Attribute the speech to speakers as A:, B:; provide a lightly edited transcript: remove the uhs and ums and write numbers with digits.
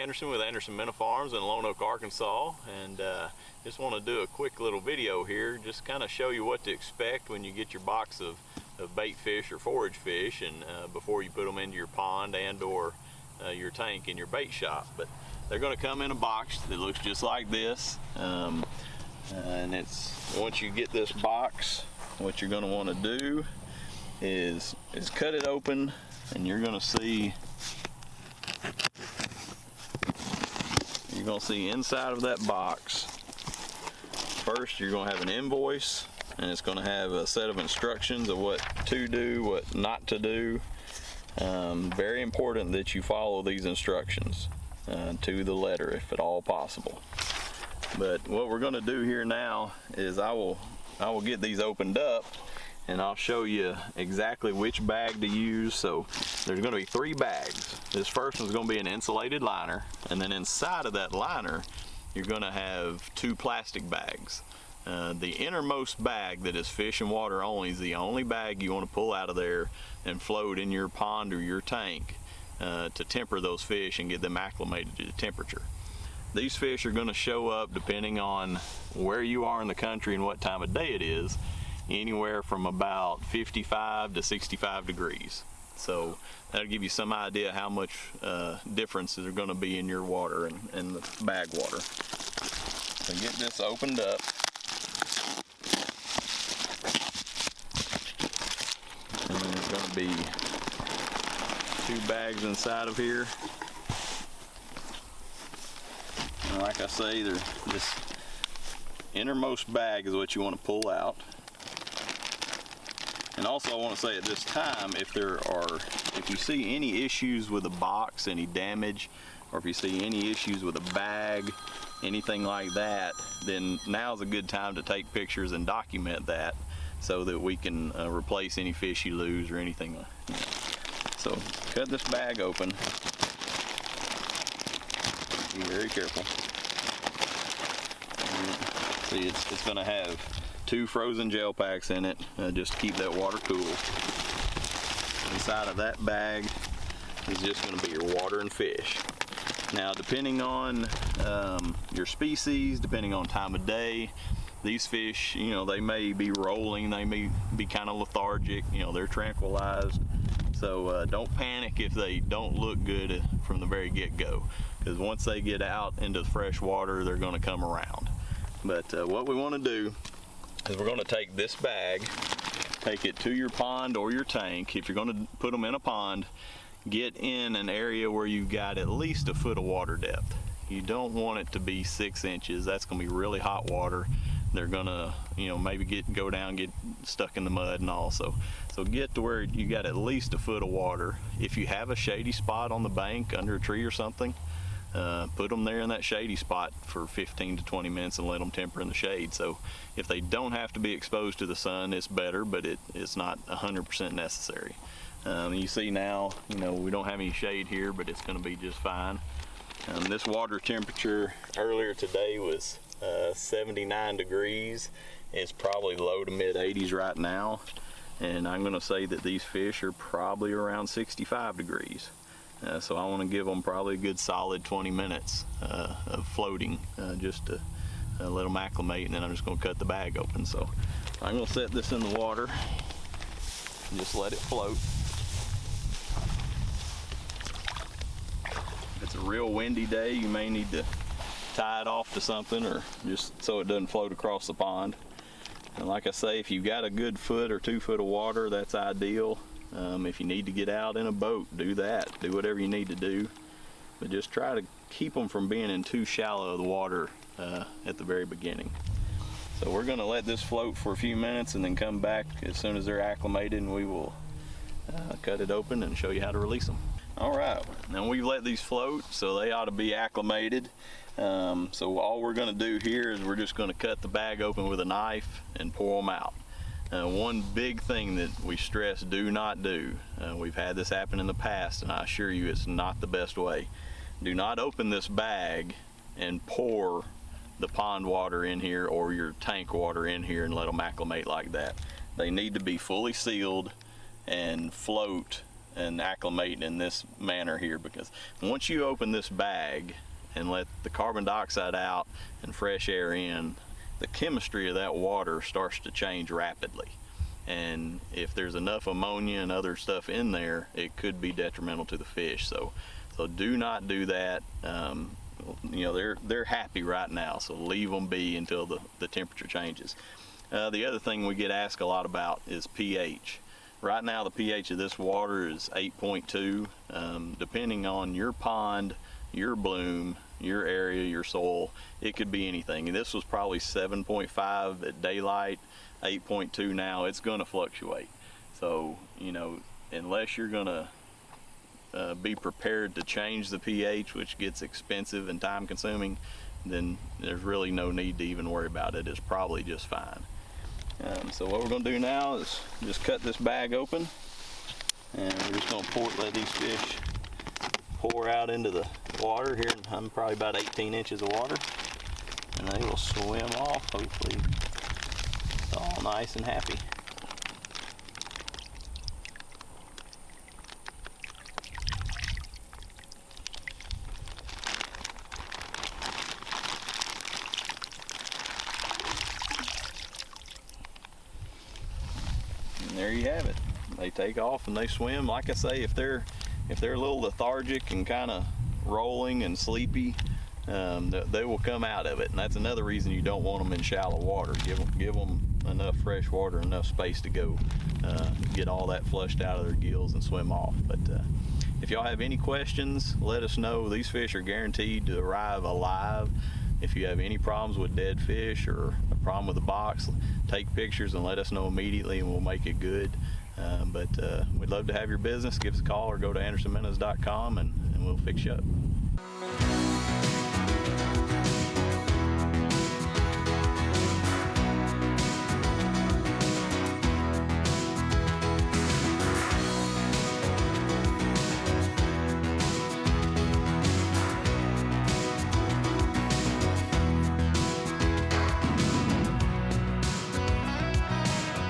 A: Anderson with Anderson Minnow Farms in Lone Oak, Arkansas, and just want to do a quick little video here, just kind of show you what to expect when you get your box of bait fish or forage fish, and before you put them into your pond and or your tank in your bait shop. But they're going to come in a box that looks just like this, and it's once you get this box, what you're going to want to do is cut it open, and you're going to see inside of that box. First, you're going to have an invoice, and it's going to have a set of instructions of what to do, what not to do. Very important that you follow these instructions to the letter, if at all possible. But what we're going to do here now is I will get these opened up, and I'll show you exactly which bag to use. So there's going to be 3 bags. This first one's going to be an insulated liner, and then inside of that liner you're going to have 2 plastic bags. The innermost bag that is fish and water only is the only bag you want to pull out of there and float in your pond or your tank to temper those fish and get them acclimated to the temperature. These fish are going to show up, depending on where you are in the country and what time of day it is, anywhere from about 55 to 65 degrees. So that'll give you some idea how much differences are going to be in your water and the bag water. So get this opened up. And then there's going to be 2 bags inside of here. And like I say, this innermost bag is what you want to pull out. And also I want to say at this time, if you see any issues with the box, any damage, or if you see any issues with a bag, anything like that, then now's a good time to take pictures and document that so that we can replace any fish you lose or anything like that. So cut this bag open. Be very careful. See, it's going to have 2 frozen gel packs in it, just to keep that water cool. Inside of that bag is just going to be your water and fish. Now, depending on your species, depending on time of day, these fish, they may be rolling, they may be kind of lethargic, they're tranquilized. So don't panic if they don't look good from the very get-go, because once they get out into the fresh water, they're going to come around. But what we want to do is we're going to take this bag, take it to your pond or your tank. If you're going to put them in a pond, get in an area where you've got at least a foot of water depth. You don't want it to be 6 inches. That's going to be really hot water. They're going to, maybe go down, get stuck in the mud and all. So get to where you got at least a foot of water. If you have a shady spot on the bank under a tree or something, put them there in that shady spot for 15 to 20 minutes and let them temper in the shade. So if they don't have to be exposed to the sun, it's better, but it's not 100% necessary. You see now, we don't have any shade here, but it's going to be just fine. This water temperature earlier today was 79 degrees. It's probably low to mid 80s right now, and I'm going to say that these fish are probably around 65 degrees. So I want to give them probably a good solid 20 minutes of floating, just to let them acclimate, and then I'm just going to cut the bag open. So I'm going to set this in the water and just let it float. If it's a real windy day, you may need to tie it off to something, or just so it doesn't float across the pond. And like I say, if you've got a good foot or 2 foot of water, that's ideal. If you need to get out in a boat, do that. Do whatever you need to do, but just try to keep them from being in too shallow of the water at the very beginning. So we're going to let this float for a few minutes and then come back as soon as they're acclimated, and we will cut it open and show you how to release them. Alright, now we've let these float, so they ought to be acclimated. So all we're going to do here is we're just going to cut the bag open with a knife and pour them out. One big thing that we stress, do not do, we've had this happen in the past, and I assure you it's not the best way. Do not open this bag and pour the pond water in here or your tank water in here and let them acclimate like that. They need to be fully sealed and float and acclimating in this manner here, because once you open this bag and let the carbon dioxide out and fresh air in, the chemistry of that water starts to change rapidly. And if there's enough ammonia and other stuff in there, it could be detrimental to the fish. So do not do that. You know, they're happy right now, so leave them be until the temperature changes. The other thing we get asked a lot about is pH. Right now the pH of this water is 8.2. Depending on your pond, your bloom, your area, your soil, it could be anything. And this was probably 7.5 at daylight, 8.2 now. It's going to fluctuate. So, you know, unless you're going to be prepared to change the pH, which gets expensive and time consuming, then there's really no need to even worry about it. It's probably just fine. So what we're going to do now is just cut this bag open, and we're just going to let these fish pour out into the water here. I'm probably about 18 inches of water, and they will swim off. Hopefully it's all nice and happy. And there you have it. They take off and they swim. Like I say, if they're a little lethargic and kind of rolling and sleepy, they will come out of it. And that's another reason you don't want them in shallow water. Give them enough fresh water, enough space to go get all that flushed out of their gills and swim off. But if y'all have any questions, let us know. These fish are guaranteed to arrive alive. If you have any problems with dead fish or a problem with the box, take pictures and let us know immediately, and we'll make it good. But we'd love to have your business. Give us a call or go to andersonminnows.com and we'll fix you up.